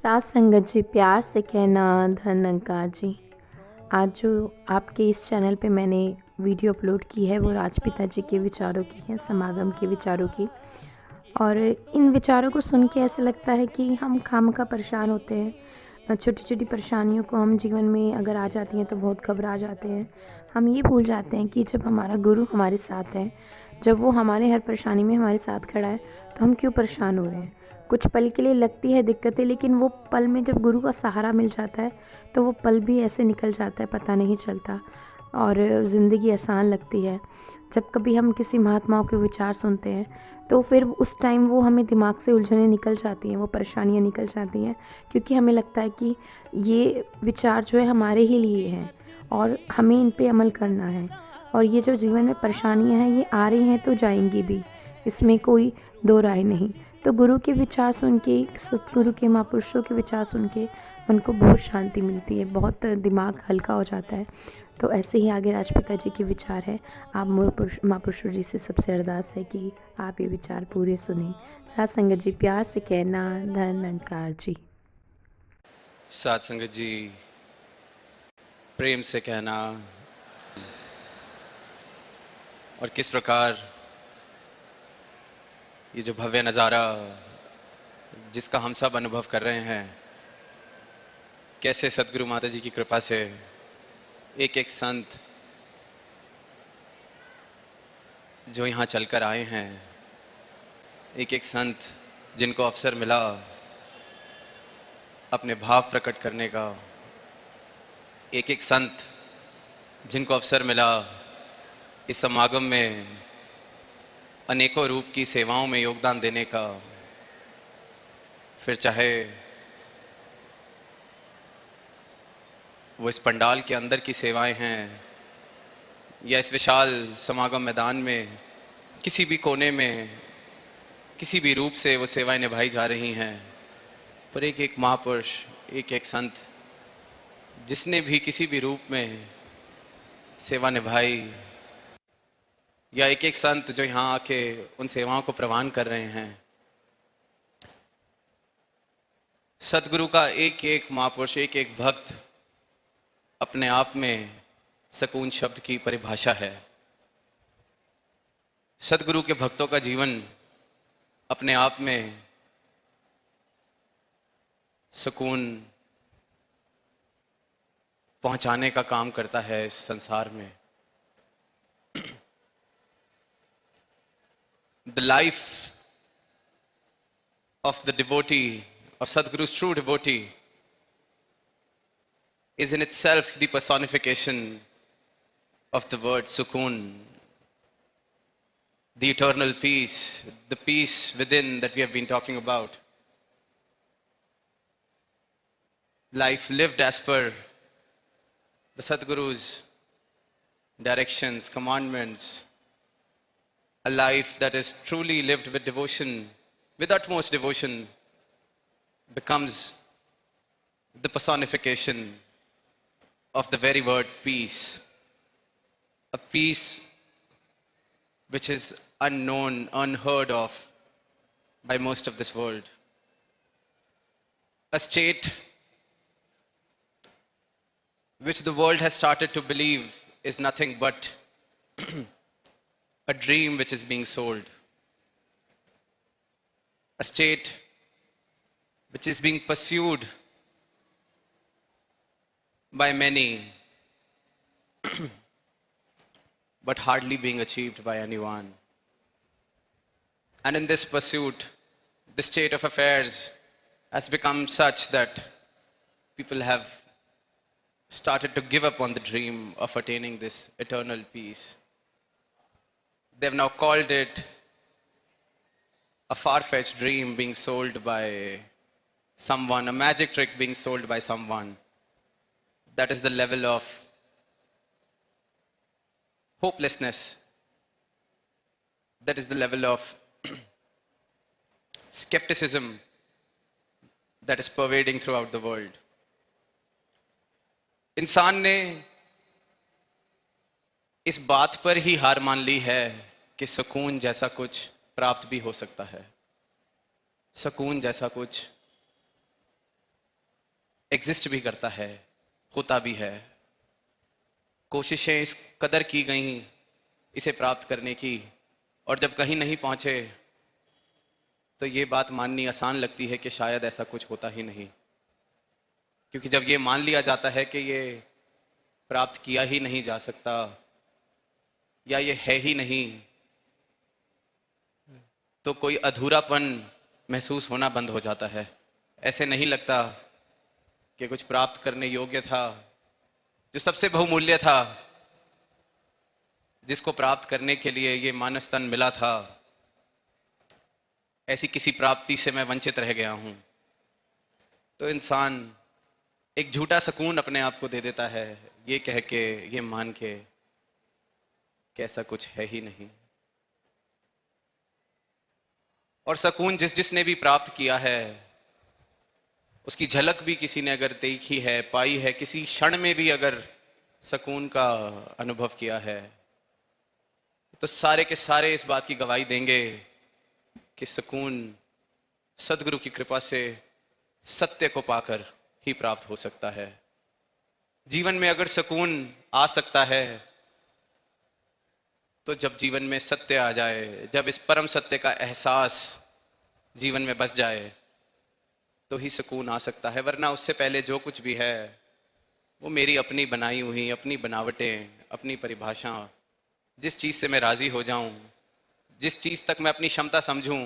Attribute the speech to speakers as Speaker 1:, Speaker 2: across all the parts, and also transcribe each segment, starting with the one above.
Speaker 1: साथ संगत जी, प्यार से कहना धन अंकार जी। आज जो आपके इस चैनल पे मैंने वीडियो अपलोड की है वो राजपिता जी के विचारों की है, समागम के विचारों की। और इन विचारों को सुन के ऐसा लगता है कि हम खामखा परेशान होते हैं। छोटी छोटी परेशानियों को हम जीवन में अगर आ जाती हैं तो बहुत घबरा जाते हैं। हम ये भूल जाते हैं कि जब हमारा गुरु हमारे साथ है, जब वो हमारे हर परेशानी में हमारे साथ खड़ा है, तो हम क्यों परेशान हो रहे हैं। कुछ पल के लिए लगती है दिक्कतें, लेकिन वो पल में जब गुरु का सहारा मिल जाता है तो वो पल भी ऐसे निकल जाता है, पता नहीं चलता और ज़िंदगी आसान लगती है। जब कभी हम किसी महात्माओं के विचार सुनते हैं तो फिर उस टाइम वो हमें दिमाग से उलझनें निकल जाती हैं, वो परेशानियाँ निकल जाती हैं, क्योंकि हमें लगता है कि ये विचार जो है हमारे ही लिए हैं और हमें इन पे अमल करना है। और ये जो जीवन में परेशानियाँ हैं ये आ रही हैं तो जाएंगी भी, इसमें कोई दो राय नहीं। तो गुरु के विचार सुन के, सतगुरु के महापुरुषों के विचार सुन के उनको बहुत शांति मिलती है, बहुत दिमाग हल्का हो जाता है। तो ऐसे ही आगे राजपिता जी के विचार है। आप महापुरुषों जी से सबसे अरदास है कि आप ये विचार पूरे सुने। साथ संगत जी, प्यार से कहना धन अंकार जी।
Speaker 2: साथ संगत जी, प्रेम से कहना। और किस प्रकार ये जो भव्य नज़ारा जिसका हम सब अनुभव कर रहे हैं, कैसे सदगुरु माता जी की कृपा से एक एक संत जो यहाँ चलकर आए हैं, एक एक संत जिनको अवसर मिला अपने भाव प्रकट करने का, एक एक संत जिनको अवसर मिला इस समागम में अनेकों रूप की सेवाओं में योगदान देने का, फिर चाहे वो इस पंडाल के अंदर की सेवाएं हैं या इस विशाल समागम मैदान में किसी भी कोने में किसी भी रूप से वो सेवाएं निभाई जा रही हैं। पर एक एक महापुरुष, एक एक संत जिसने भी किसी भी रूप में सेवा निभाई, या एक एक संत जो यहाँ आके उन सेवाओं को प्रवान कर रहे हैं, सदगुरु का एक एक महापुरुष, एक एक भक्त अपने आप में सकून शब्द की परिभाषा है। सदगुरु के भक्तों का जीवन अपने आप में सुकून पहुंचाने का काम करता है इस संसार में। The life of the devotee, of Sadguru's true devotee, is in itself the personification of the word sukoon, the eternal peace, the peace within that we have been talking about. Life lived as per the Sadguru's directions, commandments, a life that is truly lived with devotion, with utmost devotion, becomes the personification of the very word peace. A peace which is unknown, unheard of by most of this world. A state which the world has started to believe is nothing but a dream which is being sold. A state which is being pursued by many, but hardly being achieved by anyone. And in this pursuit, the state of affairs has become such that people have started to give up on the dream of attaining this eternal peace. They've now called it a far-fetched dream being sold by someone, a magic trick being sold by someone. That is the level of hopelessness. That is the level of skepticism that is pervading throughout the world. इंसान ने इस बात पर ही हार मान ली है कि सुकून जैसा कुछ प्राप्त भी हो सकता है। सुकून जैसा कुछ एग्जिस्ट भी करता है, होता भी है। कोशिशें इस कदर की गई इसे प्राप्त करने की, और जब कहीं नहीं पहुंचे तो ये बात माननी आसान लगती है कि शायद ऐसा कुछ होता ही नहीं। क्योंकि जब ये मान लिया जाता है कि ये प्राप्त किया ही नहीं जा सकता या ये है ही नहीं, तो कोई अधूरापन महसूस होना बंद हो जाता है। ऐसे नहीं लगता कि कुछ प्राप्त करने योग्य था, जो सबसे बहुमूल्य था, जिसको प्राप्त करने के लिए ये मानस तन मिला था, ऐसी किसी प्राप्ति से मैं वंचित रह गया हूं। तो इंसान एक झूठा सुकून अपने आप को दे देता है, ये कह के, ये मान के कि ऐसा कुछ है ही नहीं। और सुकून जिसने भी प्राप्त किया है, उसकी झलक भी किसी ने अगर देखी है, पाई है, किसी क्षण में भी अगर सुकून का अनुभव किया है, तो सारे के सारे इस बात की गवाही देंगे कि सुकून सदगुरु की कृपा से सत्य को पाकर ही प्राप्त हो सकता है। जीवन में अगर सुकून आ सकता है तो जब जीवन में सत्य आ जाए, जब इस परम सत्य का एहसास जीवन में बस जाए, तो ही सुकून आ सकता है। वरना उससे पहले जो कुछ भी है वो मेरी अपनी बनाई हुई, अपनी बनावटें, अपनी परिभाषा, जिस चीज़ से मैं राज़ी हो जाऊं, जिस चीज़ तक मैं अपनी क्षमता समझूं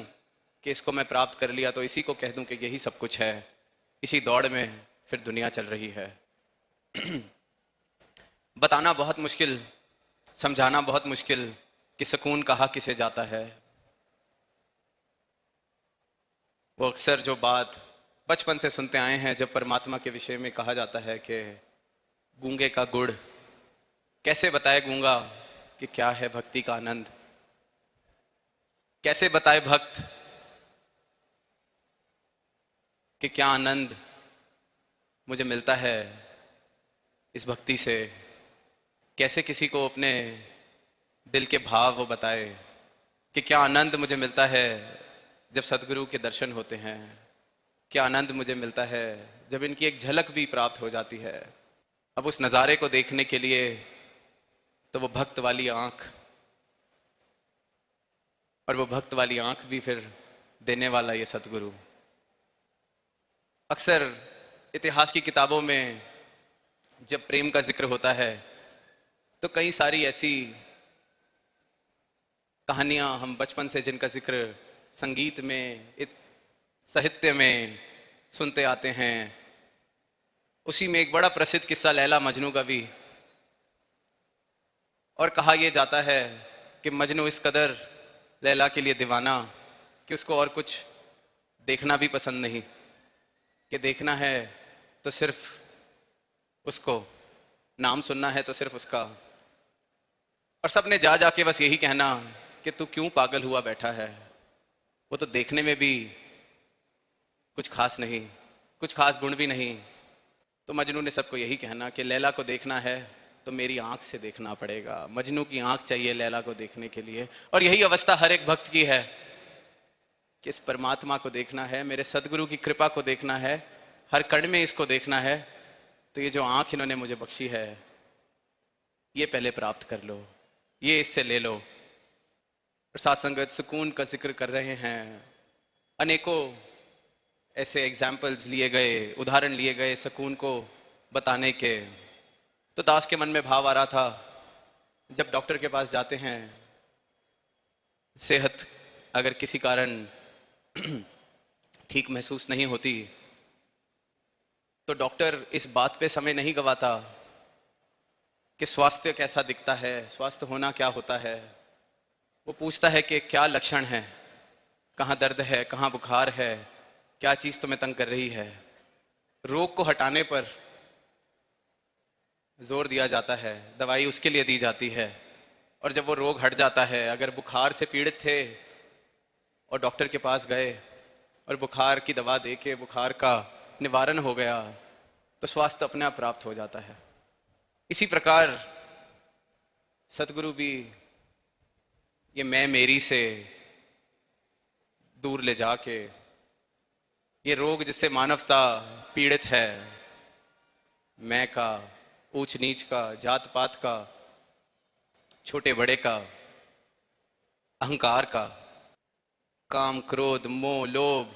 Speaker 2: कि इसको मैं प्राप्त कर लिया तो इसी को कह दूं कि यही सब कुछ है। इसी दौड़ में फिर दुनिया चल रही है। बताना बहुत मुश्किल, समझाना बहुत मुश्किल कि सुकून कहा किसे जाता है। वो अक्सर जो बात बचपन से सुनते आए हैं, जब परमात्मा के विषय में कहा जाता है कि गूंगे का गुड़, कैसे बताए गूंगा कि क्या है भक्ति का आनंद, कैसे बताए भक्त कि क्या आनंद मुझे मिलता है इस भक्ति से। कैसे किसी को अपने दिल के भाव वो बताए कि क्या आनंद मुझे मिलता है जब सदगुरु के दर्शन होते हैं, क्या आनंद मुझे मिलता है जब इनकी एक झलक भी प्राप्त हो जाती है। अब उस नज़ारे को देखने के लिए तो वो भक्त वाली आंख, और वो भक्त वाली आंख भी फिर देने वाला ये सतगुरु। अक्सर इतिहास की किताबों में जब प्रेम का जिक्र होता है तो कई सारी ऐसी कहानियां हम बचपन से जिनका जिक्र संगीत में, साहित्य में सुनते आते हैं। उसी में एक बड़ा प्रसिद्ध किस्सा लैला मजनू का भी, और कहा यह जाता है कि मजनू इस कदर लैला के लिए दीवाना कि उसको और कुछ देखना भी पसंद नहीं, कि देखना है तो सिर्फ उसको, नाम सुनना है तो सिर्फ उसका। और सबने जा जाके बस यही कहना कि तू क्यों पागल हुआ बैठा है, वो तो देखने में भी कुछ खास नहीं, कुछ खास गुण भी नहीं। तो मजनू ने सबको यही कहना कि लैला को देखना है तो मेरी आंख से देखना पड़ेगा। मजनू की आंख चाहिए लैला को देखने के लिए। और यही अवस्था हर एक भक्त की है कि इस परमात्मा को देखना है, मेरे सदगुरु की कृपा को देखना है, हर कण में इसको देखना है। तो ये जो आंख इन्होंने मुझे बख्शी है, ये पहले प्राप्त कर लो, ये इससे ले लो। और साथ संगत सुकून का जिक्र कर रहे हैं, अनेकों ऐसे एग्जाम्पल्स लिए गए, उदाहरण लिए गए सुकून को बताने के। तो दास के मन में भाव आ रहा था, जब डॉक्टर के पास जाते हैं, सेहत अगर किसी कारण ठीक महसूस नहीं होती तो डॉक्टर इस बात पे समय नहीं गवाता कि स्वास्थ्य कैसा दिखता है, स्वास्थ्य होना क्या होता है। वो पूछता है कि क्या लक्षण है, कहाँ दर्द है, कहाँ बुखार है, क्या चीज़ तुम्हें तंग कर रही है। रोग को हटाने पर जोर दिया जाता है, दवाई उसके लिए दी जाती है। और जब वो रोग हट जाता है, अगर बुखार से पीड़ित थे और डॉक्टर के पास गए और बुखार की दवा दे के बुखार का निवारण हो गया, तो स्वास्थ्य अपने आप प्राप्त हो जाता है। इसी प्रकार सतगुरु भी ये मैं मेरी से दूर ले जाके ये रोग जिससे मानवता पीड़ित है, मैं का, ऊंच नीच का, जात पात का, छोटे बड़े का, अहंकार का, काम क्रोध मोह लोभ,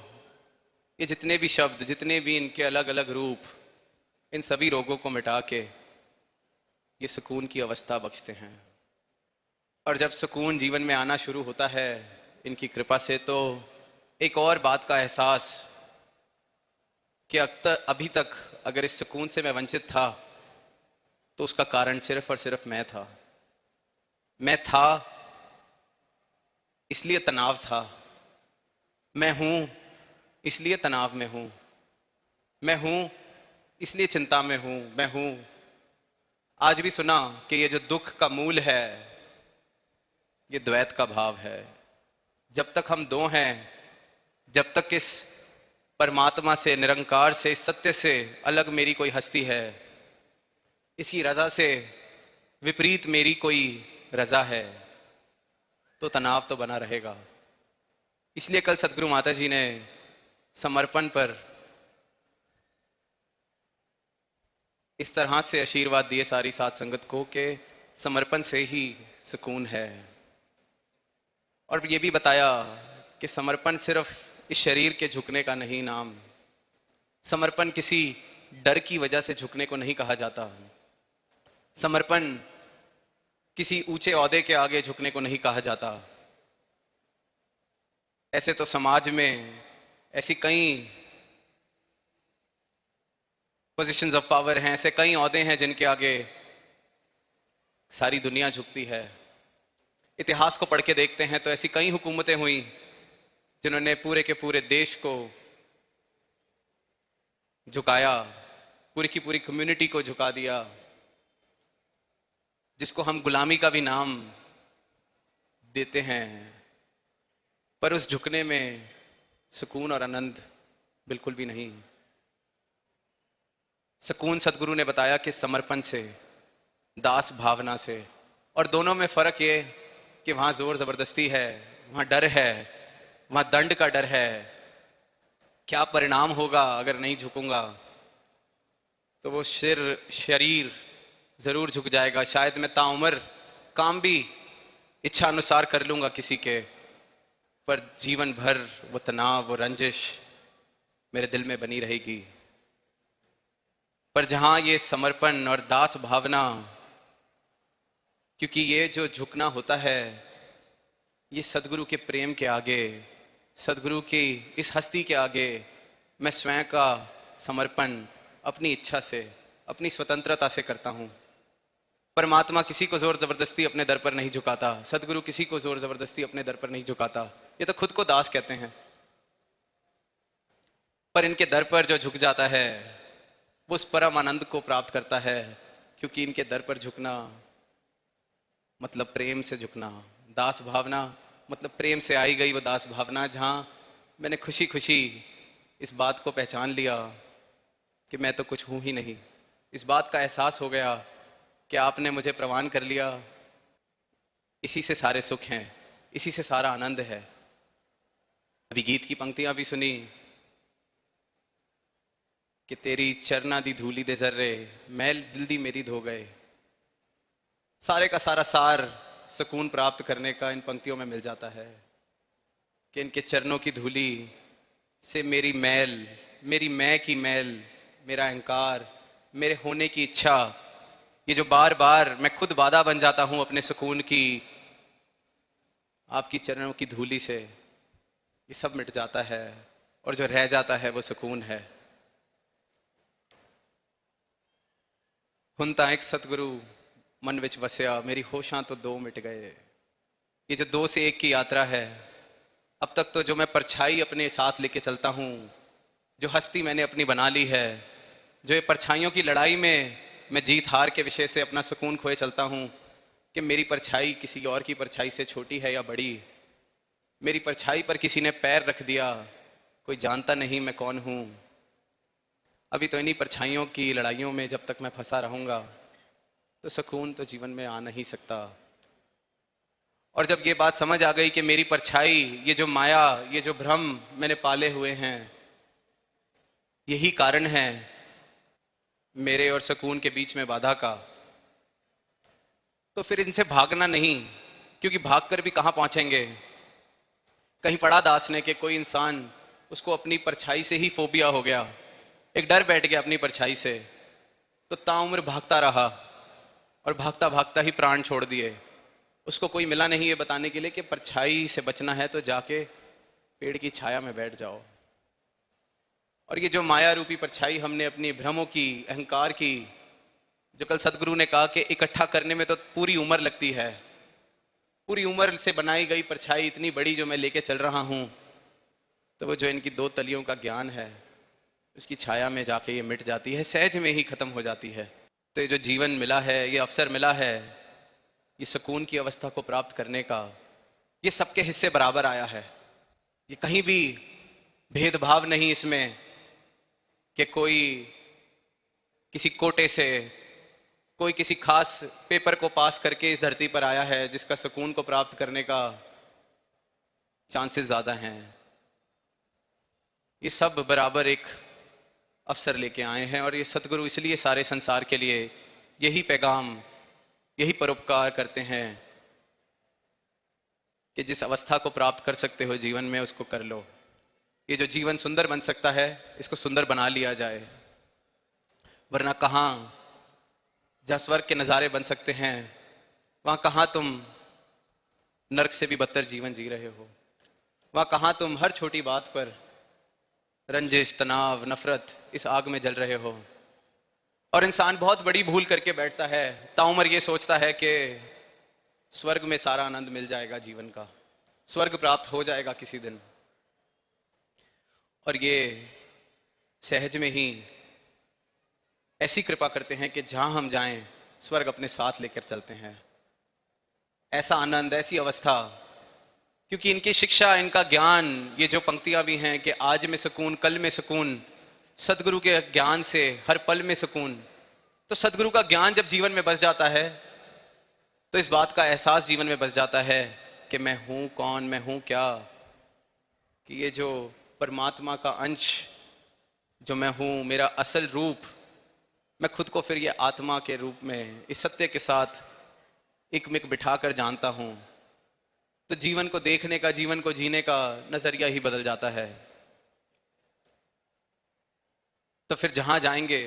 Speaker 2: ये जितने भी शब्द, जितने भी इनके अलग अलग रूप, इन सभी रोगों को मिटा के ये सुकून की अवस्था बख्शते हैं। और जब सुकून जीवन में आना शुरू होता है इनकी कृपा से, तो एक और बात का एहसास कि अभी तक अगर इस सुकून से मैं वंचित था तो उसका कारण सिर्फ और सिर्फ मैं था। मैं था इसलिए तनाव था, मैं हूं इसलिए तनाव में हूं, मैं हूं इसलिए चिंता में हूं, मैं हूं। आज भी सुना कि ये जो दुख का मूल है ये द्वैत का भाव है। जब तक हम दो हैं, जब तक इस परमात्मा से, निरंकार से, इस सत्य से अलग मेरी कोई हस्ती है, इसी रजा से विपरीत मेरी कोई रजा है, तो तनाव तो बना रहेगा। इसलिए कल सदगुरु माता जी ने समर्पण पर इस तरह से आशीर्वाद दिए सारी साध संगत को कि समर्पण से ही सुकून है। और ये भी बताया कि समर्पण सिर्फ इस शरीर के झुकने का नहीं नाम, समर्पण किसी डर की वजह से झुकने को नहीं कहा जाता, समर्पण किसी ऊंचे ओहदे के आगे झुकने को नहीं कहा जाता। ऐसे तो समाज में ऐसी कई पोजीशंस ऑफ पावर हैं, ऐसे कई ओहदे हैं जिनके आगे सारी दुनिया झुकती है। इतिहास को पढ़ के देखते हैं तो ऐसी कई हुकूमतें हुई जिन्होंने पूरे के पूरे देश को झुकाया, पूरी की पूरी कम्युनिटी को झुका दिया, जिसको हम गुलामी का भी नाम देते हैं। पर उस झुकने में सुकून और आनंद बिल्कुल भी नहीं। सुकून सदगुरु ने बताया कि समर्पण से, दास भावना से। और दोनों में फर्क ये कि वहां जोर जबरदस्ती है, वहां डर है, वहां दंड का डर है। क्या परिणाम होगा अगर नहीं झुकूंगा, तो वो शरीर जरूर झुक जाएगा। शायद मैं ताउम्र काम भी इच्छा अनुसार कर लूंगा किसी के, पर जीवन भर वो तनाव, वो रंजिश मेरे दिल में बनी रहेगी। पर जहां ये समर्पण और दास भावना, क्योंकि ये जो झुकना होता है ये सदगुरु के प्रेम के आगे, सदगुरु की इस हस्ती के आगे मैं स्वयं का समर्पण अपनी इच्छा से, अपनी स्वतंत्रता से करता हूं। परमात्मा किसी को जोर जबरदस्ती अपने दर पर नहीं झुकाता, सदगुरु किसी को जोर जबरदस्ती अपने दर पर नहीं झुकाता। ये तो खुद को दास कहते हैं। पर इनके दर पर जो झुक जाता है वो उस परम आनंद को प्राप्त करता है, क्योंकि इनके दर पर झुकना मतलब प्रेम से झुकना। दास भावना मतलब प्रेम से आई गई वो दास भावना, जहां मैंने खुशी खुशी इस बात को पहचान लिया कि मैं तो कुछ हूं ही नहीं। इस बात का एहसास हो गया कि आपने मुझे प्रवान कर लिया। इसी से सारे सुख हैं, इसी से सारा आनंद है। अभी गीत की पंक्तियां भी सुनी कि तेरी चरना दी धूली दे जर्रे, मैल दिल दी मेरी धो गए। सारे का सारा सार सुकून प्राप्त करने का इन पंक्तियों में मिल जाता है कि इनके चरणों की धूली से मेरी मैल, मेरी मैं की मैल, मेरा अहंकार, मेरे होने की इच्छा, ये जो बार बार मैं खुद बाधा बन जाता हूं अपने सुकून की, आपकी चरणों की धूली से ये सब मिट जाता है। और जो रह जाता है वो सुकून है। हुन तां एक सतगुरु मन विच वसिया, मेरी होशां तो दो मिट गए। ये जो दो से एक की यात्रा है, अब तक तो जो मैं परछाई अपने साथ लेके चलता हूं, जो हस्ती मैंने अपनी बना ली है, जो ये परछाइयों की लड़ाई में मैं जीत हार के विषय से अपना सुकून खोए चलता हूं कि मेरी परछाई किसी और की परछाई से छोटी है या बड़ी, मेरी परछाई पर किसी ने पैर रख दिया, कोई जानता नहीं मैं कौन हूं। अभी तो इन्हीं परछाइयों की लड़ाइयों में जब तक मैं फंसा रहूंगा तो सुकून तो जीवन में आ नहीं सकता। और जब ये बात समझ आ गई कि मेरी परछाई, ये जो माया, ये जो भ्रम मैंने पाले हुए हैं, यही कारण है मेरे और सुकून के बीच में बाधा का, तो फिर इनसे भागना नहीं, क्योंकि भागकर भी कहाँ पहुंचेंगे। कहीं पढ़ा दास ने कि कोई इंसान, उसको अपनी परछाई से ही फोबिया हो गया, एक डर बैठ गया अपनी परछाई से, तो ताउम्र भागता रहा और भागता भागता ही प्राण छोड़ दिए। उसको कोई मिला नहीं ये बताने के लिए कि परछाई से बचना है तो जाके पेड़ की छाया में बैठ जाओ। और ये जो माया रूपी परछाई हमने अपनी भ्रमों की, अहंकार की, जो कल सदगुरु ने कहा कि इकट्ठा करने में तो पूरी उम्र लगती है, पूरी उम्र से बनाई गई परछाई इतनी बड़ी जो मैं लेके चल रहा हूं, तो वो जो इनकी दो तलियों का ज्ञान है उसकी छाया में जाके ये मिट जाती है, सहज में ही खत्म हो जाती है। तो ये जो जीवन मिला है, ये अवसर मिला है, ये सुकून की अवस्था को प्राप्त करने का, ये सबके हिस्से बराबर आया है। ये कहीं भी भेदभाव नहीं इसमें कि कोई किसी कोटे से, कोई किसी खास पेपर को पास करके इस धरती पर आया है जिसका सुकून को प्राप्त करने का चांसेस ज्यादा हैं। ये सब बराबर एक अवसर लेके आए हैं, और ये सतगुरु इसलिए सारे संसार के लिए यही पैगाम, यही परोपकार करते हैं कि जिस अवस्था को प्राप्त कर सकते हो जीवन में उसको कर लो। ये जो जीवन सुंदर बन सकता है इसको सुंदर बना लिया जाए, वरना कहाँ जहाँ स्वर्ग के नज़ारे बन सकते हैं वहाँ कहाँ तुम नरक से भी बदतर जीवन जी रहे हो। वहाँ कहाँ तुम हर छोटी बात पर रंजिश, तनाव, नफरत इस आग में जल रहे हो। और इंसान बहुत बड़ी भूल करके बैठता है, ताउम्र ये सोचता है कि स्वर्ग में सारा आनंद मिल जाएगा, जीवन का स्वर्ग प्राप्त हो जाएगा किसी दिन। और ये सहज में ही ऐसी कृपा करते हैं कि जहां हम जाएं स्वर्ग अपने साथ लेकर चलते हैं। ऐसा आनंद, ऐसी अवस्था, क्योंकि इनकी शिक्षा, इनका ज्ञान, ये जो पंक्तियां भी हैं कि आज में सुकून, कल में सुकून, सदगुरु के ज्ञान से हर पल में सुकून। तो सदगुरु का ज्ञान जब जीवन में बस जाता है तो इस बात का एहसास जीवन में बस जाता है कि मैं हूं कौन, मैं हूं क्या, कि ये जो परमात्मा का अंश जो मैं हूं, मेरा असल रूप, मैं खुद को फिर ये आत्मा के रूप में इस सत्य के साथ एक मिक बिठाकर जानता हूं। तो जीवन को देखने का, जीवन को जीने का नजरिया ही बदल जाता है। तो फिर जहां जाएंगे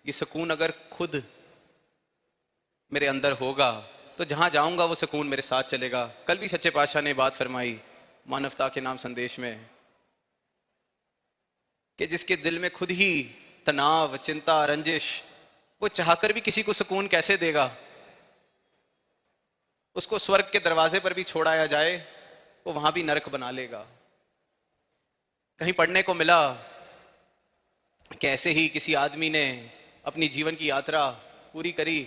Speaker 2: ये सुकून अगर खुद मेरे अंदर होगा तो जहां जाऊंगा वो सुकून मेरे साथ चलेगा। कल भी सच्चे पातशाह ने बात फरमाई मानवता के नाम संदेश में कि जिसके दिल में खुद ही तनाव, चिंता, रंजिश, वो चाहकर भी किसी को सुकून कैसे देगा। उसको स्वर्ग के दरवाजे पर भी छोड़ाया जाए वो वहां भी नरक बना लेगा। कहीं पढ़ने को मिला कि ऐसे ही किसी आदमी ने अपनी जीवन की यात्रा पूरी करी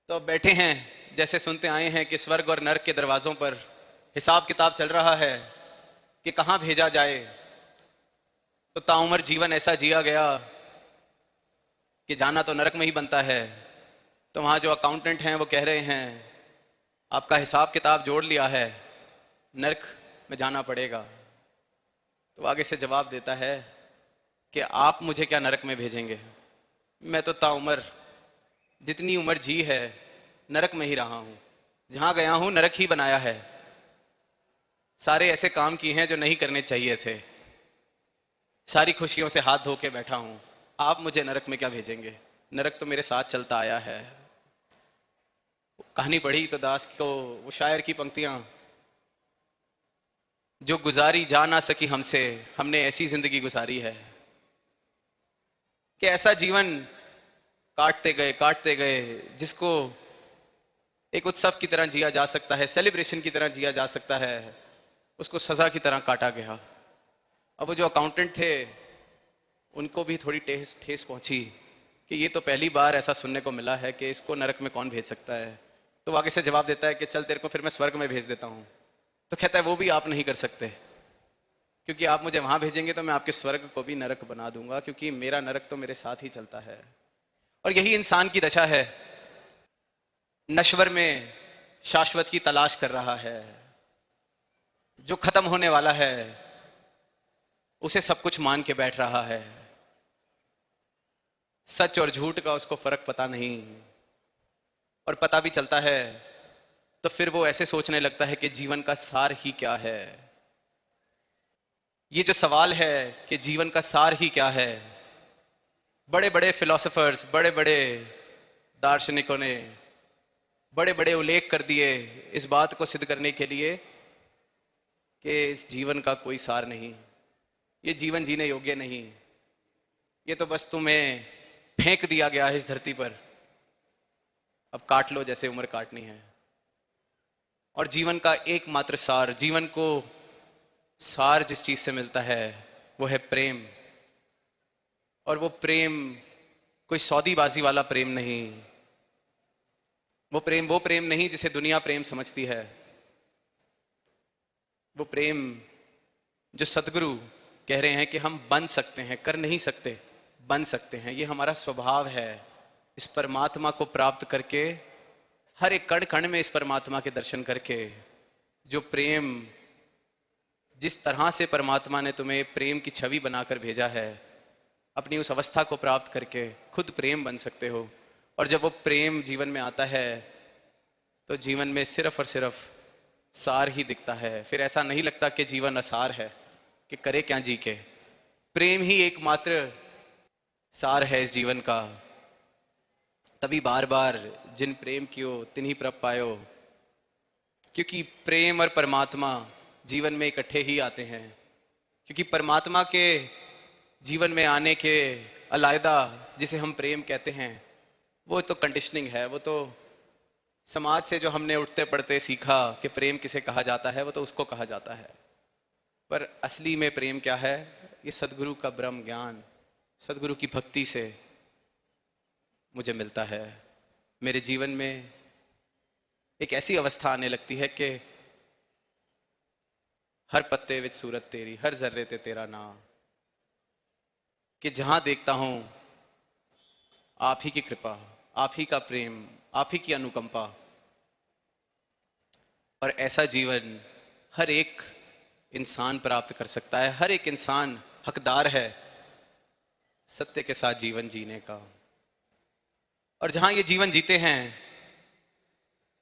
Speaker 2: तो अब बैठे हैं, जैसे सुनते आए हैं कि स्वर्ग और नरक के दरवाजों पर हिसाब किताब चल रहा है कि कहां भेजा जाए। तो ताउम्र जीवन ऐसा जिया गया कि जाना तो नरक में ही बनता है। तो वहाँ जो अकाउंटेंट हैं वो कह रहे हैं आपका हिसाब किताब जोड़ लिया है, नरक में जाना पड़ेगा। तो आगे से जवाब देता है कि आप मुझे क्या नरक में भेजेंगे, मैं तो ताउम्र जितनी उम्र जी है नरक में ही रहा हूँ, जहाँ गया हूँ नरक ही बनाया है। सारे ऐसे काम किए हैं जो नहीं करने चाहिए थे, सारी खुशियों से हाथ धो के बैठा हूँ, आप मुझे नरक में क्या भेजेंगे, नरक तो मेरे साथ चलता आया है। कहानी पढ़ी तो दास को वो शायर की पंक्तियां, जो गुजारी जा ना सकी हमसे, हमने ऐसी जिंदगी गुजारी है, कि ऐसा जीवन काटते गए जिसको एक उत्सव की तरह जिया जा सकता है, सेलिब्रेशन की तरह जिया जा सकता है, उसको सजा की तरह काटा गया। अब वो जो अकाउंटेंट थे उनको भी थोड़ी ठेस पहुंची कि ये तो पहली बार ऐसा सुनने को मिला है कि इसको नरक में कौन भेज सकता है। तो आगे से जवाब देता है कि चल तेरे को फिर मैं स्वर्ग में भेज देता हूँ। तो कहता है वो भी आप नहीं कर सकते, क्योंकि आप मुझे वहां भेजेंगे तो मैं आपके स्वर्ग को भी नरक बना दूंगा, क्योंकि मेरा नरक तो मेरे साथ ही चलता है। और यही इंसान की दशा है, नश्वर में शाश्वत की तलाश कर रहा है, जो खत्म होने वाला है उसे सब कुछ मान के बैठ रहा है। सच और झूठ का उसको फर्क पता नहीं, और पता भी चलता है तो फिर वो ऐसे सोचने लगता है कि जीवन का सार ही क्या है। ये जो सवाल है कि जीवन का सार ही क्या है, बड़े बड़े फिलोसोफर्स, बड़े बड़े दार्शनिकों ने बड़े बड़े उल्लेख कर दिए इस बात को सिद्ध करने के लिए कि इस जीवन का कोई सार नहीं, ये जीवन जीने योग्य नहीं, ये तो बस तुम्हें फेंक दिया गया है इस धरती पर, अब काट लो जैसे उम्र काटनी है। और जीवन का एकमात्र सार, जीवन को सार जिस चीज से मिलता है वो है प्रेम। और वो प्रेम कोई सौदीबाजी वाला प्रेम नहीं, वो प्रेम नहीं जिसे दुनिया प्रेम समझती है। वो प्रेम जो सदगुरु कह रहे हैं कि हम बन सकते हैं, कर नहीं सकते, बन सकते हैं, ये हमारा स्वभाव है। इस परमात्मा को प्राप्त करके, हर एक कण कण में इस परमात्मा के दर्शन करके, जो प्रेम, जिस तरह से परमात्मा ने तुम्हें प्रेम की छवि बनाकर भेजा है, अपनी उस अवस्था को प्राप्त करके खुद प्रेम बन सकते हो। और जब वो प्रेम जीवन में आता है तो जीवन में सिर्फ और सिर्फ सार ही दिखता है। फिर ऐसा नहीं लगता कि जीवन असार है, कि करे क्या जी के। प्रेम ही एकमात्र सार है इस जीवन का। तभी बार बार जिन प्रेम कियो तिन्हीं प्रभ पायो, क्योंकि प्रेम और परमात्मा जीवन में इकट्ठे ही आते हैं। क्योंकि परमात्मा के जीवन में आने के अलायदा जिसे हम प्रेम कहते हैं, वो तो कंडीशनिंग है, वो तो समाज से जो हमने उठते पड़ते सीखा कि प्रेम किसे कहा जाता है, वो तो उसको कहा जाता है। पर असली में प्रेम क्या है? ये सदगुरु का ब्रह्म ज्ञान, सदगुरु की भक्ति से मुझे मिलता है। मेरे जीवन में एक ऐसी अवस्था आने लगती है कि हर पत्ते विच सूरत तेरी, हर जर्रे ते तेरा नाम, कि जहां देखता हूं आप ही की कृपा, आप ही का प्रेम, आप ही की अनुकंपा। और ऐसा जीवन हर एक इंसान प्राप्त कर सकता है। हर एक इंसान हकदार है सत्य के साथ जीवन जीने का। और जहां ये जीवन जीते हैं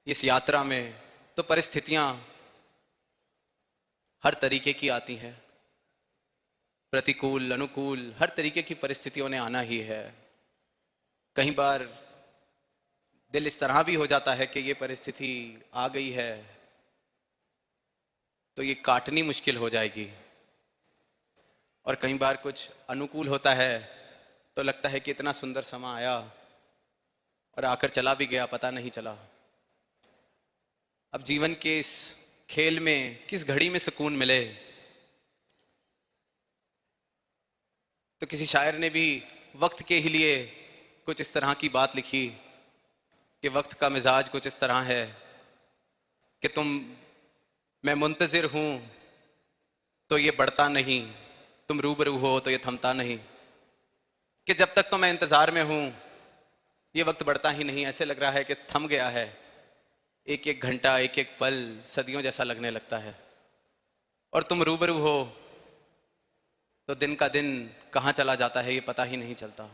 Speaker 2: इस यात्रा में, तो परिस्थितियां हर तरीके की आती हैं, प्रतिकूल अनुकूल हर तरीके की परिस्थितियों ने आना ही है। कई बार दिल इस तरह भी हो जाता है कि ये परिस्थिति आ गई है तो ये काटनी मुश्किल हो जाएगी। और कई बार कुछ अनुकूल होता है तो लगता है कि इतना सुंदर समा आया और आकर चला भी गया, पता नहीं चला। अब जीवन के इस खेल में किस घड़ी में सुकून मिले? तो किसी शायर ने भी वक्त के ही लिए कुछ इस तरह की बात लिखी कि वक्त का मिजाज कुछ इस तरह है कि मैं मुंतजिर हूं तो ये बढ़ता नहीं, तुम रूबरू हो तो ये थमता नहीं। कि जब तक तो मैं इंतजार में हूं ये वक्त बढ़ता ही नहीं, ऐसे लग रहा है कि थम गया है। एक एक घंटा, एक एक पल सदियों जैसा लगने लगता है। और तुम रूबरू हो तो दिन का दिन कहाँ चला जाता है ये पता ही नहीं चलता।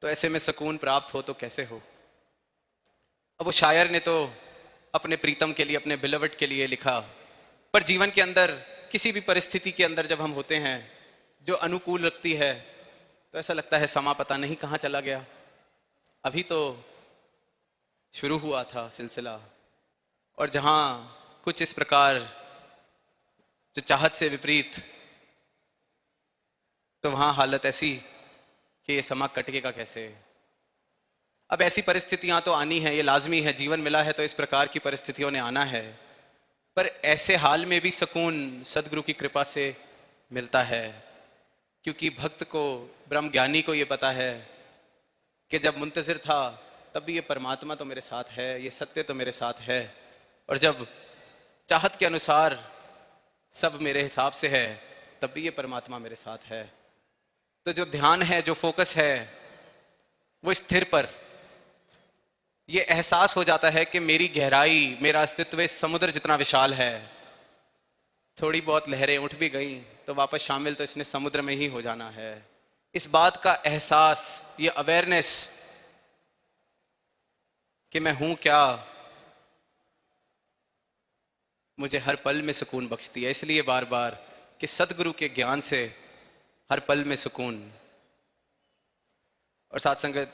Speaker 2: तो ऐसे में सुकून प्राप्त हो तो कैसे हो? अब वो शायर ने तो अपने प्रीतम के लिए, अपने बिलवट के लिए लिखा, पर जीवन के अंदर किसी भी परिस्थिति के अंदर जब हम होते हैं जो अनुकूल लगती है तो ऐसा लगता है समा पता नहीं कहाँ चला गया। अभी तो शुरू हुआ था सिलसिला, और जहाँ कुछ इस प्रकार जो चाहत से विपरीत, तो वहाँ हालत ऐसी कि ये समा कटेगा कैसे। अब ऐसी परिस्थितियां तो आनी है, ये लाजमी है, जीवन मिला है तो इस प्रकार की परिस्थितियों ने आना है। पर ऐसे हाल में भी सुकून सदगुरु की कृपा से मिलता है, क्योंकि भक्त को, ब्रह्म ज्ञानी को ये पता है कि जब मुंतजिर था तब भी ये परमात्मा तो मेरे साथ है, ये सत्य तो मेरे साथ है। और जब चाहत के अनुसार सब मेरे हिसाब से है तब भी ये परमात्मा मेरे साथ है। तो जो ध्यान है, जो फोकस है, वो स्थिर पर, ये एहसास हो जाता है कि मेरी गहराई, मेरा अस्तित्व इस समुद्र जितना विशाल है। थोड़ी बहुत लहरें उठ भी गई तो वापस शामिल तो इसने समुद्र में ही हो जाना है। इस बात का एहसास, ये अवेयरनेस कि मैं हूं क्या, मुझे हर पल में सुकून बख्शती है। इसलिए बार बार कि सदगुरु के ज्ञान से हर पल में सुकून। और साथ संगत,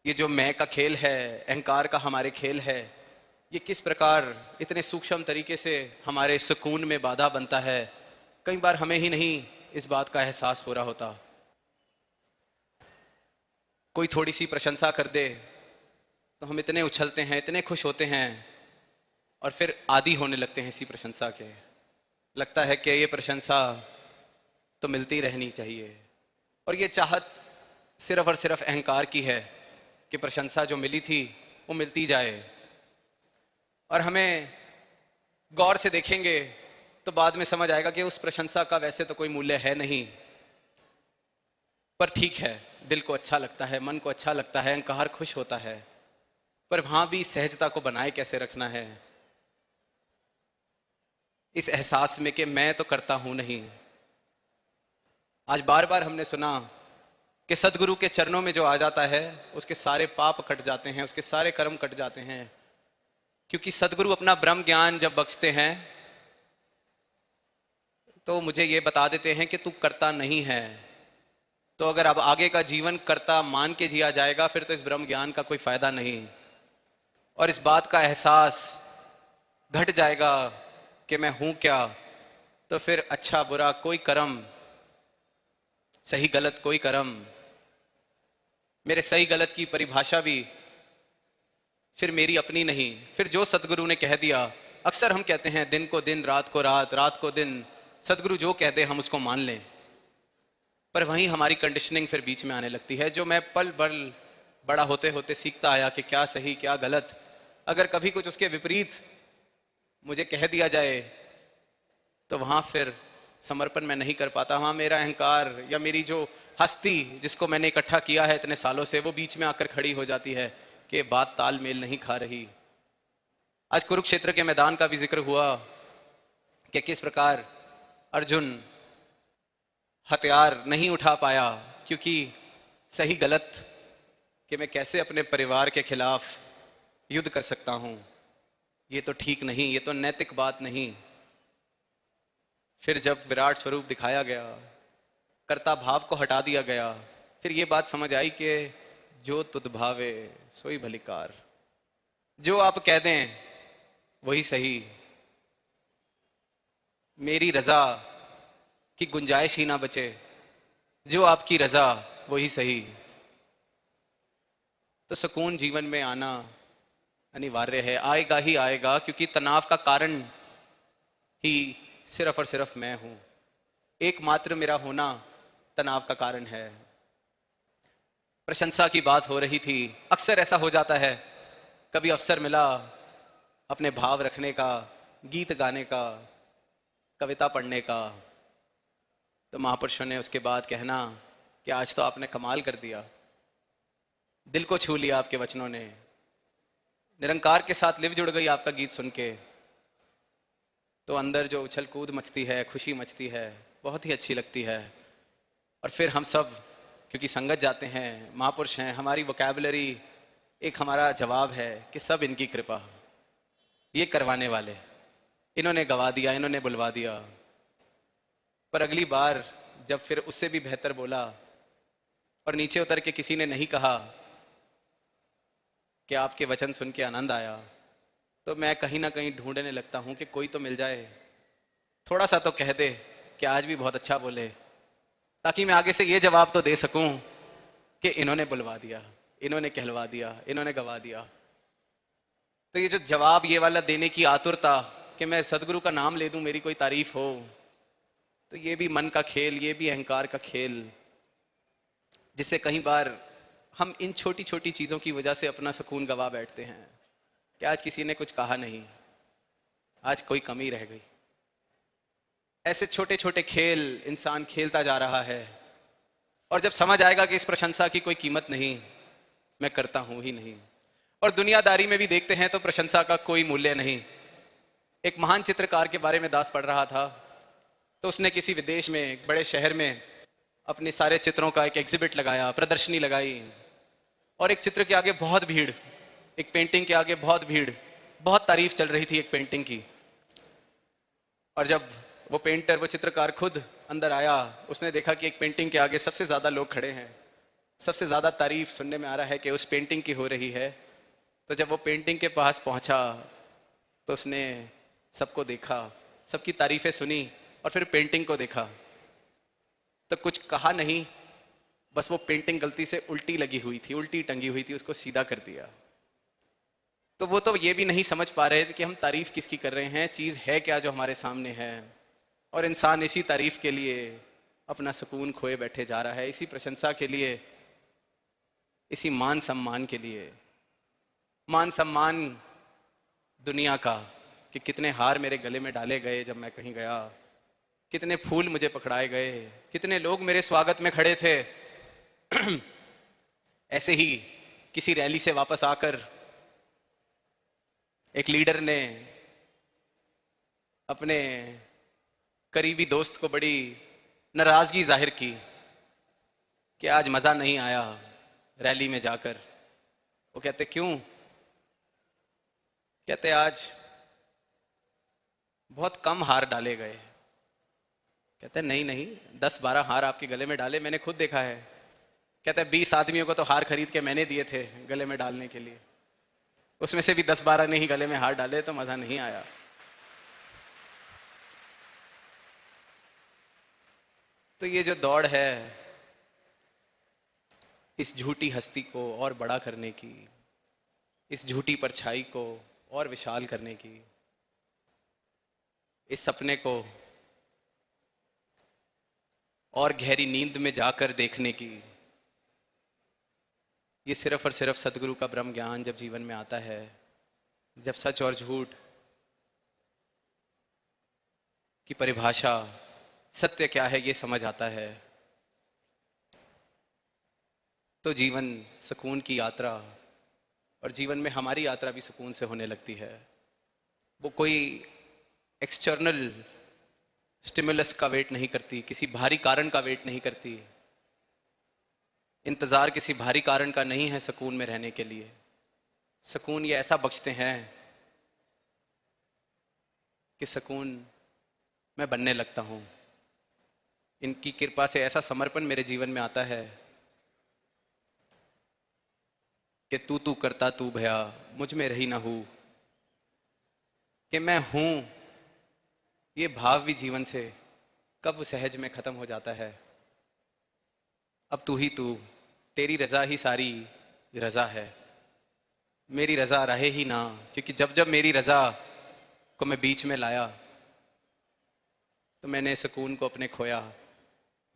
Speaker 2: ये जो मैं का खेल है, अहंकार का हमारे खेल है, ये किस प्रकार इतने सूक्ष्म तरीके से हमारे सुकून में बाधा बनता है, कई बार हमें ही नहीं इस बात का एहसास हो रहा होता। कोई थोड़ी सी प्रशंसा कर दे तो हम इतने उछलते हैं, इतने खुश होते हैं, और फिर आदी होने लगते हैं इसी प्रशंसा के। लगता है कि ये प्रशंसा तो मिलती रहनी चाहिए, और ये चाहत सिर्फ और सिर्फ अहंकार की है कि प्रशंसा जो मिली थी वो मिलती जाए। और हमें गौर से देखेंगे तो बाद में समझ आएगा कि उस प्रशंसा का वैसे तो कोई मूल्य है नहीं, पर ठीक है, दिल को अच्छा लगता है, मन को अच्छा लगता है, अहंकार खुश होता है। पर वहां भी सहजता को बनाए कैसे रखना है, इस एहसास में कि मैं तो करता हूं नहीं। आज बार बार हमने सुना कि सदगुरु के चरणों में जो आ जाता है उसके सारे पाप कट जाते हैं, उसके सारे कर्म कट जाते हैं, क्योंकि सदगुरु अपना ब्रह्म ज्ञान जब बख्शते हैं तो मुझे ये बता देते हैं कि तू करता नहीं है। तो अगर अब आगे का जीवन करता मान के जिया जाएगा फिर तो इस ब्रह्म ज्ञान का कोई फायदा नहीं, और इस बात का एहसास घट जाएगा कि मैं हूं क्या। तो फिर अच्छा बुरा कोई कर्म, सही गलत कोई कर्म, मेरे सही गलत की परिभाषा भी फिर मेरी अपनी नहीं, फिर जो सदगुरु ने कह दिया। अक्सर हम कहते हैं दिन को दिन, रात को रात, रात को दिन, सदगुरु जो कह दे हम उसको मान लें, पर वहीं हमारी कंडीशनिंग फिर बीच में आने लगती है, जो मैं पल पल बड़ा होते होते सीखता आया कि क्या सही क्या गलत। अगर कभी कुछ उसके विपरीत मुझे कह दिया जाए तो वहां फिर समर्पण मैं नहीं कर पाता, वहां मेरा अहंकार या मेरी जो हस्ती जिसको मैंने इकट्ठा किया है इतने सालों से, वो बीच में आकर खड़ी हो जाती है कि बात तालमेल नहीं खा रही। आज कुरुक्षेत्र के मैदान का भी जिक्र हुआ कि किस प्रकार अर्जुन हथियार नहीं उठा पाया, क्योंकि सही गलत कि मैं कैसे अपने परिवार के खिलाफ युद्ध कर सकता हूं, ये तो ठीक नहीं, ये तो नैतिक बात नहीं। फिर जब विराट स्वरूप दिखाया गया, कर्ता भाव को हटा दिया गया, फिर ये बात समझ आई कि जो तुद भावे सोई भलिकार, जो आप कह दें वही सही, मेरी रजा की गुंजाइश ही ना बचे, जो आपकी रजा वही सही। तो सुकून जीवन में आना अनिवार्य है, आएगा ही आएगा, क्योंकि तनाव का कारण ही सिर्फ और सिर्फ मैं हूं। एकमात्र मेरा होना तनाव का कारण है। प्रशंसा की बात हो रही थी, अक्सर ऐसा हो जाता है, कभी अवसर मिला अपने भाव रखने का, गीत गाने का, कविता पढ़ने का, तो महापुरुषों ने उसके बाद कहना कि आज तो आपने कमाल कर दिया, दिल को छू लिया आपके वचनों ने, निरंकार के साथ लिव जुड़ गई आपका गीत सुन के। तो अंदर जो उछल कूद मचती है, खुशी मचती है, बहुत ही अच्छी लगती है। और फिर हम सब क्योंकि संगत जाते हैं, महापुरुष हैं, हमारी वोकैबुलरी एक हमारा जवाब है कि सब इनकी कृपा, ये करवाने वाले, इन्होंने गवा दिया, इन्होंने बुलवा दिया। पर अगली बार जब फिर उससे भी बेहतर बोला और नीचे उतर के किसी ने नहीं कहा कि आपके वचन सुन के आनंद आया, तो मैं कहीं ना कहीं ढूंढने लगता हूं कि कोई तो मिल जाए, थोड़ा सा तो कह दे कि आज भी बहुत अच्छा बोले, ताकि मैं आगे से ये जवाब तो दे सकूं कि इन्होंने बुलवा दिया, इन्होंने कहलवा दिया, इन्होंने गवा दिया। तो ये जो जवाब ये वाला देने की आतुरता कि मैं सदगुरु का नाम ले दूं, मेरी कोई तारीफ हो, तो ये भी मन का खेल, ये भी अहंकार का खेल, जिससे कई बार हम इन छोटी छोटी चीज़ों की वजह से अपना सुकून गवा बैठते हैं कि आज किसी ने कुछ कहा नहीं, आज कोई कमी रह गई। ऐसे छोटे छोटे खेल इंसान खेलता जा रहा है, और जब समझ आएगा कि इस प्रशंसा की कोई कीमत नहीं, मैं करता हूं ही नहीं। और दुनियादारी में भी देखते हैं तो प्रशंसा का कोई मूल्य नहीं। एक महान चित्रकार के बारे में दास पढ़ रहा था, तो उसने किसी विदेश में एक बड़े शहर में अपने सारे चित्रों का एक एग्जिबिट लगाया, प्रदर्शनी लगाई, और एक चित्र के आगे बहुत भीड़, एक पेंटिंग के आगे बहुत भीड़, बहुत तारीफ चल रही थी एक पेंटिंग की। और जब वो पेंटर, वो चित्रकार खुद अंदर आया, उसने देखा कि एक पेंटिंग के आगे सबसे ज़्यादा लोग खड़े हैं, सबसे ज़्यादा तारीफ सुनने में आ रहा है कि उस पेंटिंग की हो रही है। तो जब वो पेंटिंग के पास पहुंचा तो उसने सबको देखा, सबकी तारीफें सुनी, और फिर पेंटिंग को देखा तो कुछ कहा नहीं, बस वो पेंटिंग गलती से उल्टी लगी हुई थी, उल्टी टंगी हुई थी, उसको सीधा कर दिया। तो वो तो ये भी नहीं समझ पा रहे थे कि हम तारीफ किसकी कर रहे हैं, चीज़ है क्या जो हमारे सामने है। और इंसान इसी तारीफ के लिए अपना सुकून खोए बैठे जा रहा है, इसी प्रशंसा के लिए, इसी मान सम्मान के लिए। मान सम्मान दुनिया का, कि कितने हार मेरे गले में डाले गए जब मैं कहीं गया, कितने फूल मुझे पकड़ाए गए, कितने लोग मेरे स्वागत में खड़े थे। ऐसे ही किसी रैली से वापस आकर एक लीडर ने अपने करीबी दोस्त को बड़ी नाराजगी जाहिर की कि आज मजा नहीं आया रैली में जाकर। वो कहते क्यों? कहते आज बहुत कम हार डाले गए। कहते नहीं नहीं, 10-12 हार आपके गले में डाले, मैंने खुद देखा है। कहते 20 आदमियों को तो हार खरीद के मैंने दिए थे गले में डालने के लिए, उसमें से भी 10-12 ने ही गले में हार डाले, तो मजा नहीं आया। तो ये जो दौड़ है इस झूठी हस्ती को और बड़ा करने की, इस झूठी परछाई को और विशाल करने की, इस सपने को और गहरी नींद में जाकर देखने की, ये सिर्फ और सिर्फ सदगुरु का ब्रह्म ज्ञान जब जीवन में आता है, जब सच और झूठ की परिभाषा, सत्य क्या है ये समझ आता है, तो जीवन सुकून की यात्रा, और जीवन में हमारी यात्रा भी सुकून से होने लगती है। वो कोई एक्सटर्नल स्टिमुलस का वेट नहीं करती, किसी भारी कारण का वेट नहीं करती। इंतज़ार किसी भारी कारण का नहीं है सुकून में रहने के लिए। सुकून ये ऐसा बख्शते हैं कि सुकून मैं बनने लगता हूँ। इनकी कृपा से ऐसा समर्पण मेरे जीवन में आता है कि तू तू करता तू भया मुझ में रही ना हूँ, कि मैं हूँ ये भाव भी जीवन से कब सहज में खत्म हो जाता है। अब तू ही तू, तेरी रजा ही सारी रजा है, मेरी रजा रहे ही ना, क्योंकि जब जब मेरी रजा को मैं बीच में लाया तो मैंने सुकून को अपने खोया।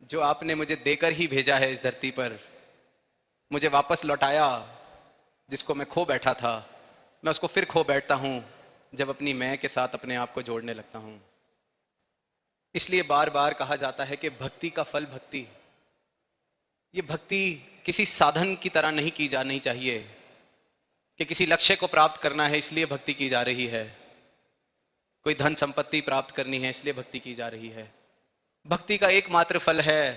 Speaker 2: जो आपने मुझे देकर ही भेजा है इस धरती पर, मुझे वापस लौटाया, जिसको मैं खो बैठा था मैं उसको फिर खो बैठता हूँ जब अपनी मैं के साथ अपने आप को जोड़ने लगता हूँ। इसलिए बार बार कहा जाता है कि भक्ति का फल भक्ति। ये भक्ति किसी साधन की तरह नहीं की जानी चाहिए कि किसी लक्ष्य को प्राप्त करना है इसलिए भक्ति की जा रही है, कोई धन संपत्ति प्राप्त करनी है इसलिए भक्ति की जा रही है। भक्ति का एकमात्र फल है,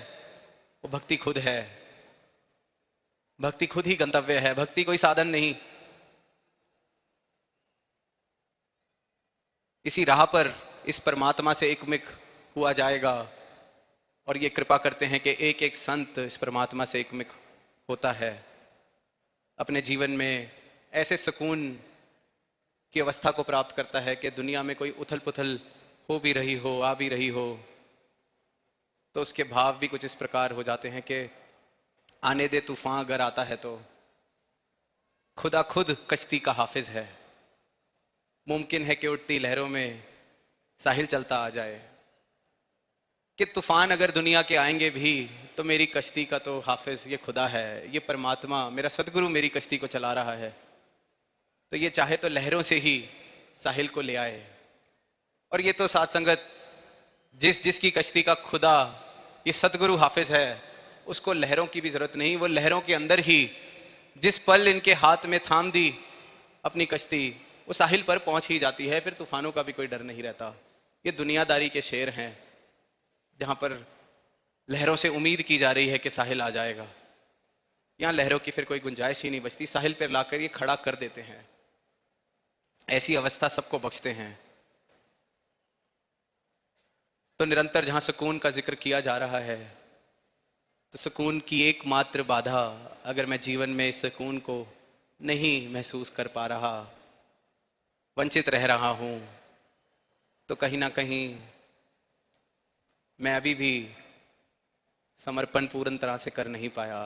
Speaker 2: वो भक्ति खुद है। भक्ति खुद ही गंतव्य है, भक्ति कोई साधन नहीं। इसी राह पर इस परमात्मा से एकमुख हुआ जाएगा, और ये कृपा करते हैं कि एक एक संत इस परमात्मा से एकमुख होता है, अपने जीवन में ऐसे सुकून की अवस्था को प्राप्त करता है कि दुनिया में कोई उथल पुथल हो भी रही हो, आ भी रही हो, तो उसके भाव भी कुछ इस प्रकार हो जाते हैं कि आने दे तूफान अगर आता है तो खुदा खुद कश्ती का हाफिज है। मुमकिन है कि उठती लहरों में साहिल चलता आ जाए, कि तूफान अगर दुनिया के आएंगे भी तो मेरी कश्ती का तो हाफिज ये खुदा है, ये परमात्मा मेरा सदगुरु मेरी कश्ती को चला रहा है। तो ये चाहे तो लहरों से ही साहिल को ले आए। और ये तो साथ संगत जिसकी कश्ती का खुदा ये सदगुरु हाफिज है, उसको लहरों की भी जरूरत नहीं। वो लहरों के अंदर ही जिस पल इनके हाथ में थाम दी अपनी कश्ती, वो साहिल पर पहुंच ही जाती है, फिर तूफानों का भी कोई डर नहीं रहता। ये दुनियादारी के शेर हैं जहां पर लहरों से उम्मीद की जा रही है कि साहिल आ जाएगा। यहाँ लहरों की फिर कोई गुंजाइश ही नहीं बचती, साहिल पर लाकर ये खड़ा कर देते हैं। ऐसी अवस्था सबको बख्शते हैं। तो निरंतर जहां सुकून का जिक्र किया जा रहा है, तो सुकून की एकमात्र बाधा, अगर मैं जीवन में इस सुकून को नहीं महसूस कर पा रहा, वंचित रह रहा हूं, तो कहीं ना कहीं मैं अभी भी समर्पण पूर्ण तरह से कर नहीं पाया।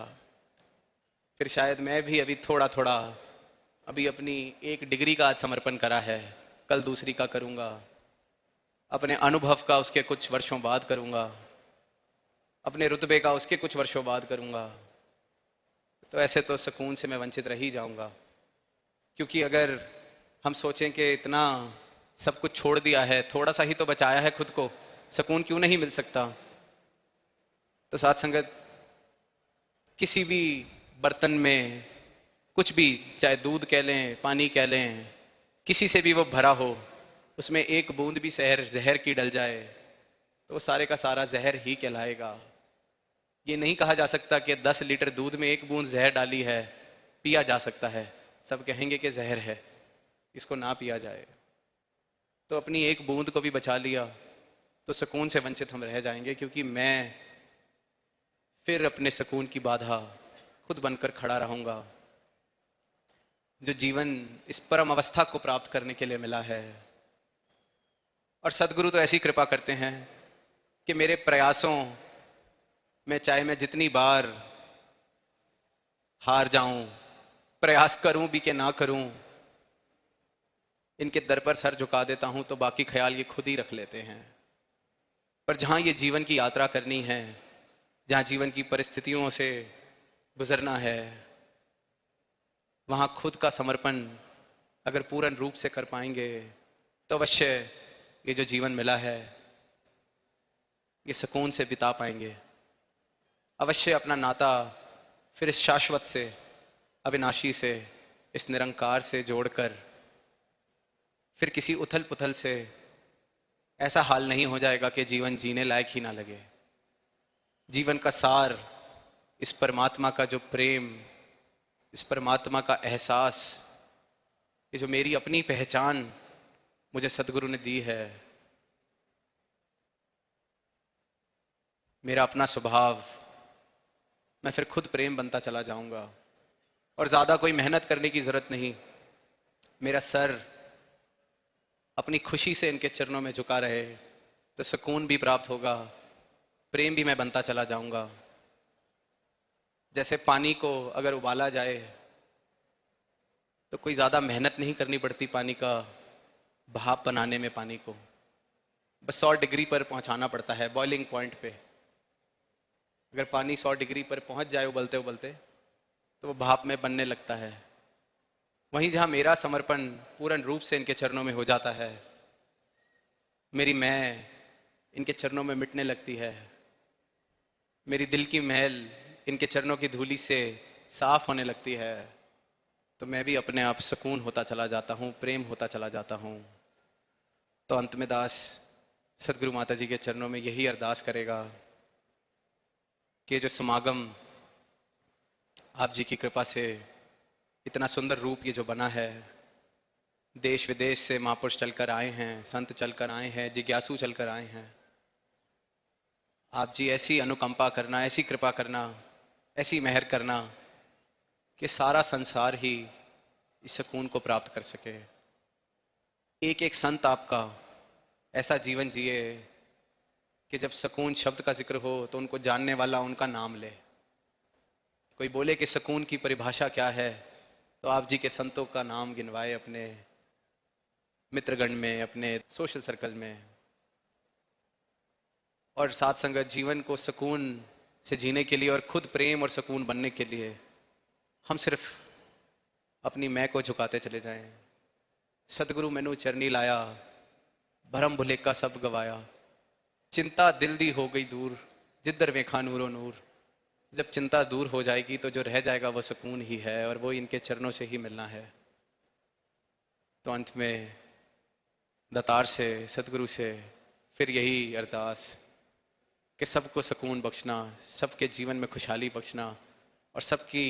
Speaker 2: फिर शायद मैं भी अभी थोड़ा थोड़ा, अभी अपनी एक डिग्री का आज समर्पण करा है, कल दूसरी का करूंगा, अपने अनुभव का उसके कुछ वर्षों बाद करूंगा, अपने रुतबे का उसके कुछ वर्षों बाद करूंगा। तो ऐसे तो सुकून से मैं वंचित रह ही जाऊंगा। क्योंकि अगर हम सोचें कि इतना सब कुछ छोड़ दिया है, थोड़ा सा ही तो बचाया है खुद को, सुकून क्यों नहीं मिल सकता? तो साथ संगत, किसी भी बर्तन में कुछ भी, चाहे दूध कह लें, पानी कह लें, किसी से भी वो भरा हो, उसमें एक बूंद भी जहर की डल जाए तो वो सारे का सारा जहर ही कहलाएगा। ये नहीं कहा जा सकता कि 10 लीटर दूध में एक बूंद जहर डाली है, पिया जा सकता है। सब कहेंगे कि जहर है, इसको ना पिया जाए। तो अपनी एक बूंद को भी बचा लिया तो सुकून से वंचित हम रह जाएंगे, क्योंकि मैं फिर अपने सुकून की बाधा खुद बनकर खड़ा रहूंगा। जो जीवन इस परम अवस्था को प्राप्त करने के लिए मिला है, और सदगुरु तो ऐसी कृपा करते हैं कि मेरे प्रयासों में, चाहे मैं जितनी बार हार जाऊं, प्रयास करूं भी कि ना करूं, इनके दर पर सर झुका देता हूं, तो बाकी ख्याल ये खुद ही रख लेते हैं। पर जहां ये जीवन की यात्रा करनी है, जहां जीवन की परिस्थितियों से गुजरना है, वहां खुद का समर्पण अगर पूर्ण रूप से कर पाएंगे, तो अवश्य ये जो जीवन मिला है ये सुकून से बिता पाएंगे। अवश्य अपना नाता फिर इस शाश्वत से, अविनाशी से, इस निरंकार से जोड़कर फिर किसी उथल पुथल से ऐसा हाल नहीं हो जाएगा कि जीवन जीने लायक ही ना लगे। जीवन का सार, इस परमात्मा का जो प्रेम, इस परमात्मा का एहसास, ये जो मेरी अपनी पहचान मुझे सदगुरु ने दी है, मेरा अपना स्वभाव, मैं फिर खुद प्रेम बनता चला जाऊंगा। और ज़्यादा कोई मेहनत करने की ज़रूरत नहीं। मेरा सर अपनी खुशी से इनके चरणों में झुका रहे तो सुकून भी प्राप्त होगा, प्रेम भी मैं बनता चला जाऊंगा। जैसे पानी को अगर उबाला जाए तो कोई ज़्यादा मेहनत नहीं करनी पड़ती पानी का भाप बनाने में। पानी को बस 100 डिग्री पर पहुंचाना पड़ता है, बॉइलिंग पॉइंट पे। अगर पानी 100 डिग्री पर पहुंच जाए उबलते उबलते, तो वो भाप में बनने लगता है। वहीं जहां मेरा समर्पण पूर्ण रूप से इनके चरणों में हो जाता है, मेरी मैं इनके चरणों में मिटने लगती है, मेरी दिल की महल इनके चरणों की धूली से साफ होने लगती है, तो मैं भी अपने आप सुकून होता चला जाता हूँ, प्रेम होता चला जाता हूँ। तो अंत में दास सदगुरु माता जी के चरणों में यही अरदास करेगा कि जो समागम आप जी की कृपा से इतना सुंदर रूप ये जो बना है, देश विदेश से महापुरुष चलकर आए हैं, संत चलकर आए हैं, जिज्ञासु चलकर आए हैं, आप जी ऐसी अनुकंपा करना, ऐसी कृपा करना, ऐसी मेहर करना कि सारा संसार ही इस सुकून को प्राप्त कर सके। एक एक संत आपका ऐसा जीवन जिए कि जब सुकून शब्द का जिक्र हो तो उनको जानने वाला उनका नाम ले। कोई बोले कि सुकून की परिभाषा क्या है, तो आप जी के संतों का नाम गिनवाए अपने मित्रगण में, अपने सोशल सर्कल में। और साथ संगत, जीवन को सुकून से जीने के लिए और खुद प्रेम और सुकून बनने के लिए हम सिर्फ अपनी मैं को झुकाते चले जाएं। सतगुरु मैनू चरनी लाया, भरम भुलेखा सब गवाया, चिंता दिल दी हो गई दूर, जिधर वेखा नूरो नूर। जब चिंता दूर हो जाएगी तो जो रह जाएगा वो सुकून ही है, और वो इनके चरणों से ही मिलना है। तो अंत में दातार से, सतगुरु से फिर यही अरदास कि सबको सुकून बख्शना, सबके जीवन में खुशहाली बख्शना और सबकी